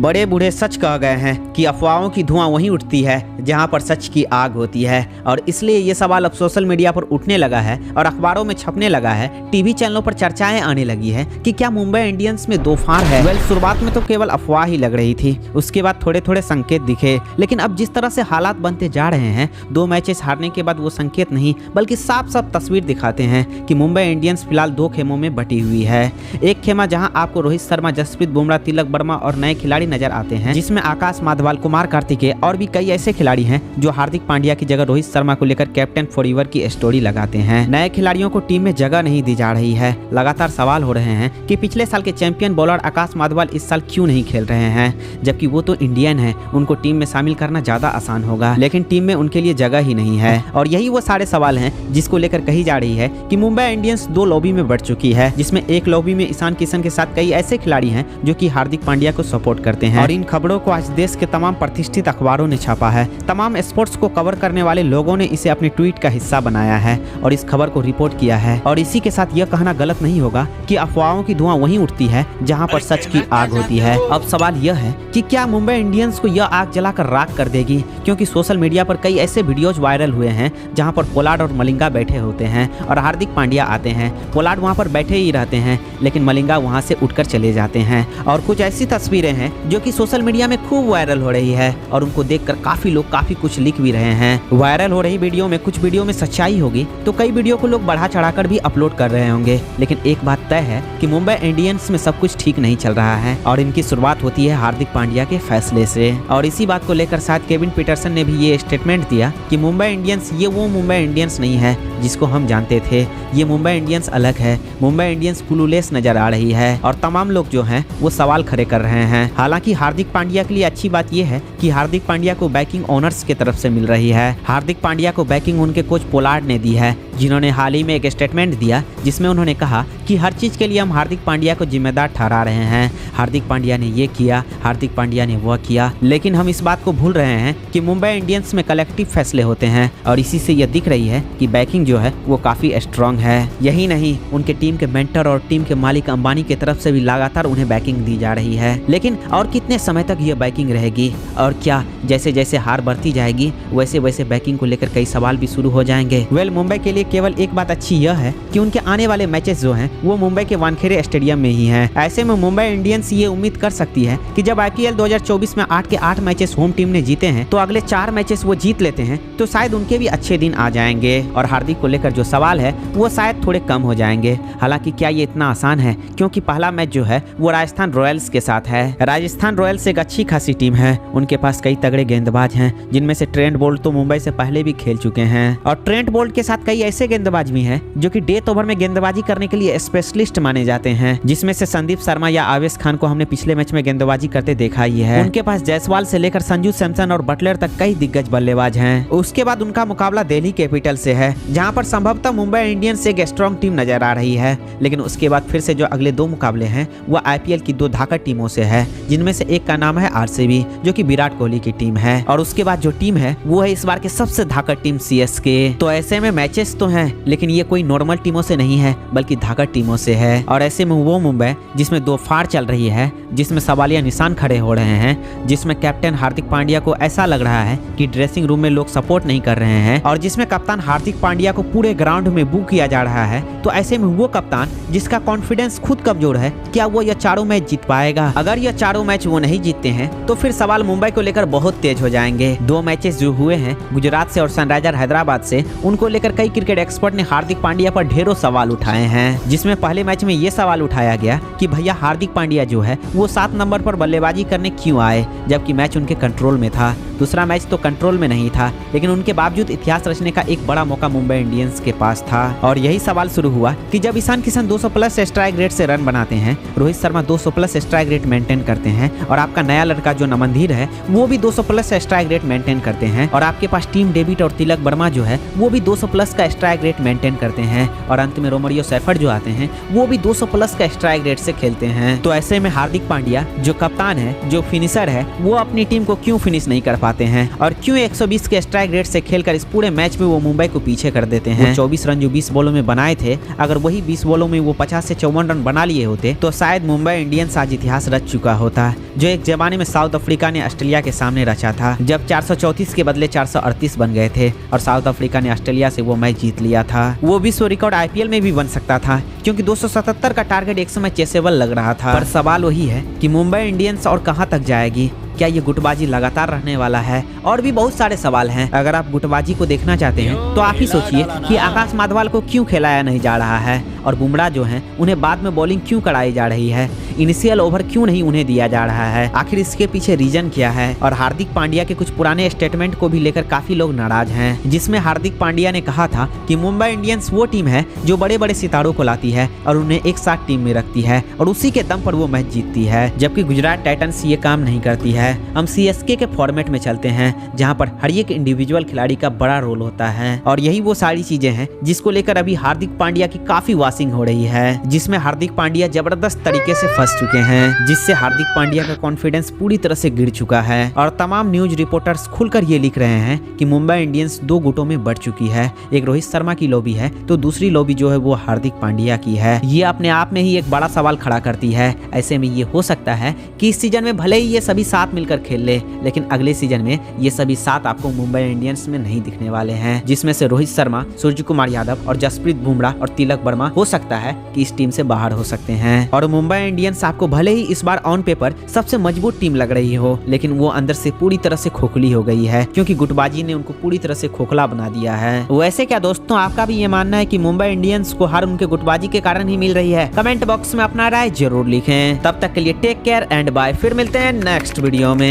बड़े बूढ़े सच कह गए हैं कि अफवाहों की धुआं वहीं उठती है जहां पर सच की आग होती है, और इसलिए ये सवाल अब सोशल मीडिया पर उठने लगा है और अखबारों में छपने लगा है। टीवी चैनलों पर चर्चाएं आने लगी है कि क्या मुंबई इंडियंस में दो फाड़ है। शुरुआत में तो केवल अफवाह ही लग रही थी, उसके बाद थोड़े थोड़े संकेत दिखे, लेकिन अब जिस तरह से हालात बनते जा रहे हैं, 2 मैचेस हारने के बाद वो संकेत नहीं बल्कि साफ साफ तस्वीर दिखाते हैं कि मुंबई इंडियंस फिलहाल 2 खेमों में बटी हुई है। एक खेमा जहां आपको रोहित शर्मा, जसप्रीत बुमराह, तिलक वर्मा और नए खिलाड़ी नजर आते हैं, जिसमें आकाश माधवाल, कुमार कार्तिकेय और भी कई ऐसे खिलाड़ी हैं जो हार्दिक पांड्या की जगह रोहित शर्मा को लेकर कैप्टन फॉरएवर की स्टोरी लगाते हैं। नए खिलाड़ियों को टीम में जगह नहीं दी जा रही है। लगातार सवाल हो रहे हैं कि पिछले साल के चैंपियन बॉलर आकाश माधवाल इस साल क्यों नहीं खेल रहे हैं, जबकि वो तो इंडियन है, उनको टीम में शामिल करना ज्यादा आसान होगा, लेकिन टीम में उनके लिए जगह ही नहीं है। और यही वो सारे सवाल हैं जिसको लेकर कही जा रही है कि मुंबई इंडियंस 2 लॉबी में बढ़ चुकी है, जिसमें एक लॉबी में ईशान किशन के साथ कई ऐसे खिलाड़ी हैं जो कि हार्दिक पांड्या को सपोर्ट करते हैं। और इन खबरों को आज देश के तमाम प्रतिष्ठित अखबारों ने छापा है। तमाम स्पोर्ट्स को कवर करने वाले लोगों ने इसे अपने ट्वीट का हिस्सा बनाया है और इस खबर को रिपोर्ट किया है। और इसी के साथ यह कहना गलत नहीं होगा कि अफवाहों की धुआं वहीं उठती है जहां पर सच की आग होती है। अब सवाल यह है कि क्या मुंबई इंडियंस को यह आग जलाकर राख कर देगी, क्योंकि सोशल मीडिया पर कई ऐसे वीडियोज वायरल हुए हैं जहां पर पोलार्ड और मलिंगा बैठे होते हैं और हार्दिक पांड्या आते हैं। पोलार्ड वहां पर बैठे ही रहते हैं, लेकिन मलिंगा वहां से उठकर चले जाते हैं। और कुछ ऐसी तस्वीरें हैं जो कि सोशल मीडिया में खूब वायरल हो रही है और उनको देखकर काफी लोग काफी कुछ लिख भी रहे हैं। वायरल हो रही वीडियो में कुछ वीडियो में सच्चाई होगी तो कई वीडियो को लोग बढ़ा चढ़ाकर भी अपलोड कर रहे होंगे, लेकिन एक बात तय है कि मुंबई इंडियंस में सब कुछ ठीक नहीं चल रहा है और इनकी शुरुआत होती है हार्दिक पांड्या के फैसले से। और इसी बात को लेकर शायद केविन पीटरसन ने भी ये स्टेटमेंट दिया कि मुंबई इंडियंस ये वो मुंबई इंडियंस नहीं है जिसको हम जानते थे, ये मुंबई इंडियंस अलग है। मुंबई इंडियंस क्लूलेस नजर आ रही है और तमाम लोग जो हैं वो सवाल खड़े कर रहे हैं। हालांकि हार्दिक पांड्या के लिए अच्छी बात यह है कि हार्दिक पांड्या को बैकिंग ओनर्स की तरफ से मिल रही है। हार्दिक पांड्या को बैकिंग उनके कोच पोलार्ड ने दी है, जिन्होंने हाल ही में एक स्टेटमेंट दिया जिसमें उन्होंने कहा कि हर चीज के लिए हम हार्दिक पांड्या को जिम्मेदार ठहरा रहे हैं। हार्दिक पांड्या ने ये किया, हार्दिक पांड्या ने वो किया, लेकिन हम इस बात को भूल रहे हैं कि मुंबई इंडियंस में कलेक्टिव फैसले होते हैं और इसी से यह दिख रही है कि बैकिंग जो है वो काफी स्ट्रांग है। यही नहीं, उनके टीम के मेंटर और टीम के मालिक अंबानी की तरफ से भी लगातार उन्हें बैकिंग दी जा रही है। लेकिन और कितने समय तक यह बैकिंग रहेगी, और क्या जैसे जैसे हार बढ़ती जाएगी वैसे वैसे बैकिंग को लेकर कई सवाल भी शुरू हो जाएंगे। मुंबई के लिए केवल एक बात अच्छी यह है कि उनके आने वाले मैचेस जो हैं वो मुंबई के वानखेड़े स्टेडियम में ही हैं। ऐसे में मुंबई इंडियंस ये उम्मीद कर सकती है कि जब आईपीएल 2024 में 8 के 8 मैचेस होम टीम ने जीते हैं तो अगले 4 मैचेस वो जीत लेते हैं तो शायद उनके भी अच्छे दिन आ जाएंगे और हार्दिक को लेकर जो सवाल है वो शायद थोड़े कम हो जाएंगे। हालांकि क्या ये इतना आसान है, क्योंकि पहला मैच जो है वो राजस्थान रॉयल्स के साथ है। राजस्थान रॉयल्स एक अच्छी खासी टीम है, उनके पास कई तगड़े गेंदबाज हैं, जिनमें से ट्रेंट बोल्ट तो मुंबई से पहले भी खेल चुके हैं और ट्रेंट बोल्ट के साथ कई ऐसे गेंदबाज भी हैं जो कि डेथ ओवर में गेंदबाजी करने के लिए स्पेशलिस्ट माने जाते हैं, जिसमें से संदीप शर्मा या आवेश खान को हमने पिछले मैच में गेंदबाजी करते देखा ही है। उनके पास जायसवाल से लेकर संजू सैमसन और बटलर तक कई दिग्गज बल्लेबाज हैं। उसके बाद उनका मुकाबला दिल्ली कैपिटल से है, जहां पर संभवतः मुंबई इंडियंस एक स्ट्रॉन्ग टीम नजर आ रही है। लेकिन उसके बाद फिर से जो अगले 2 मुकाबले हैं वो आईपीएल की 2 धाकड़ टीमों से है, जिनमें से एक का नाम है आरसीबी, जो कि विराट कोहली की टीम है, और उसके बाद जो टीम है वो है इस बार के सबसे धाकड़ टीम सीएसके। तो ऐसे में मैचेस तो हैं, लेकिन ये कोई नॉर्मल टीमों से नहीं है बल्कि धाकड़ टीमों से है। और ऐसे में वो मुंबई जिसमें 2 फाड़ चल रही है, जिसमें सवालिया निशान खड़े हो रहे हैं, जिसमें कैप्टन हार्दिक पांड्या को ऐसा लग रहा है कि ड्रेसिंग रूम में लोग सपोर्ट नहीं कर रहे हैं, और जिसमें कप्तान हार्दिक पांड्या को पूरे ग्राउंड में बू किया जा रहा है, तो ऐसे में वो कप्तान जिसका कॉन्फिडेंस खुद कमजोर है, क्या वो यह 4 मैच जीत पाएगा? अगर यह 4 मैच वो नहीं जीतते हैं तो फिर सवाल मुंबई को लेकर बहुत तेज हो जाएंगे। 2 मैचेस जो हुए हैं गुजरात से और सनराइजर हैदराबाद से, उनको लेकर कई क्रिकेट एक्सपर्ट ने हार्दिक पांड्या पर ढेरों सवाल उठाए हैं, जिसमें पहले मैच में ये सवाल उठाया गया कि भैया हार्दिक पांड्या जो है वो 7 नंबर पर बल्लेबाजी करने क्यों आए, जबकि मैच उनके कंट्रोल में था। दूसरा मैच तो कंट्रोल में नहीं था, लेकिन उनके बावजूद इतिहास रचने का एक बड़ा मौका मुंबई इंडियंस के पास था। और यही सवाल शुरू हुआ कि जब ईशान किशन 200+ स्ट्राइक रेट से रन बनाते हैं, Rohit Sharma 200+ strike rate maintain करते हैं, और आपका नया लड़का जो नमनधीर है वो भी 200+ स्ट्राइक रेट मेंटेन करते हैं, और आपके पास टीम डेविड और तिलक वर्मा जो है वो भी 200+ का स्ट्राइक रेट मेंटेन करते हैं, और अंत में रोमरियो सेफर्ड जो आते हैं वो भी 200+ का स्ट्राइक रेट से खेलते हैं। तो ऐसे में हार्दिक पांड्या जो कप्तान है, जो फिनिशर है, वो अपनी टीम को क्यों फिनिश नहीं कर पाते हैं और क्यों 120 के स्ट्राइक रेट से खेलकर इस पूरे मैच में वो मुंबई को पीछे कर देते हैं। 24 रन जो 20 बॉलों में बनाए थे, अगर वही 20 बॉलों में वो 50 से 54 रन बना लिए होते तो शायद मुंबई इंडियंस आज इतिहास रच चुका होता, जो एक जमाने में साउथ अफ्रीका ने ऑस्ट्रेलिया के सामने रचा था, जब 434 के बदले 438 बन गए थे और साउथ अफ्रीका ने ऑस्ट्रेलिया से वो मैच जीत लिया था। वो विश्व रिकॉर्ड आईपीएल में भी बन सकता था, क्योंकि 277 का टारगेट एक समय चेसेबल लग रहा था। पर सवाल वही है कि मुंबई इंडियंस और कहां तक जाएगी, क्या ये गुटबाजी लगातार रहने वाला है, और भी बहुत सारे सवाल हैं। अगर आप गुटबाजी को देखना चाहते हैं तो आप ही सोचिए कि आकाश माधवाल को क्यों खिलाया नहीं जा रहा है और बुमराह जो हैं उन्हें बाद में बॉलिंग क्यों कराई जा रही है, इनिशियल ओवर क्यों नहीं उन्हें दिया जा रहा है, आखिर इसके पीछे रीजन क्या है। और हार्दिक पांड्या के कुछ पुराने स्टेटमेंट को भी लेकर काफी लोग नाराज हैं, जिसमें हार्दिक पांड्या ने कहा था कि मुंबई इंडियंस वो टीम है जो बड़े बड़े सितारों को लाती है और उन्हें एक साथ टीम में रखती है और उसी के दम पर वो मैच जीतती है, जबकि गुजरात टाइटंस ये काम नहीं करती है। हम सीएसके के फॉर्मेट में चलते हैं जहां पर हर एक इंडिविजुअल खिलाड़ी का बड़ा रोल होता है और यही वो सारी चीजें हैं जिसको लेकर अभी हार्दिक पांड्या की काफी वॉशिंग हो रही है, जिसमें हार्दिक पांड्या जबरदस्त तरीके से फंस चुके हैं, जिससे हार्दिक पांड्या का कॉन्फिडेंस पूरी तरह से गिर चुका है और तमाम न्यूज रिपोर्टर्स खुलकर ये लिख रहे हैं कि मुंबई इंडियंस 2 गुटों में बढ़ चुकी है। एक रोहित शर्मा की लॉबी है तो दूसरी लॉबी जो है वो हार्दिक पांड्या की है। ये अपने आप में ही एक बड़ा सवाल खड़ा करती है। ऐसे में ये हो सकता है कि इस सीजन में भले ही ये सभी साथ मिलकर खेल ले, लेकिन अगले सीजन में ये सभी साथ आपको मुंबई इंडियंस में नहीं दिखने वाले हैं, जिसमें से रोहित शर्मा, सूर्य कुमार यादव और जसप्रीत बुमराह और तिलक वर्मा हो सकता है कि इस टीम से बाहर हो सकते हैं। और मुंबई इंडियंस आपको भले ही इस बार ऑन पेपर सबसे मजबूत टीम लग रही हो, लेकिन वो अंदर से पूरी तरह से खोखली हो गई है, क्योंकि गुटबाजी ने उनको पूरी तरह से खोखला बना दिया है। वैसे क्या दोस्तों, आपका भी ये मानना है कि मुंबई इंडियंस को हार उनके गुटबाजी के कारण ही मिल रही है? कमेंट बॉक्स में अपना राय जरूर लिखें। तब तक के लिए टेक केयर एंड बाय, फिर मिलते हैं नेक्स्ट वीडियो में।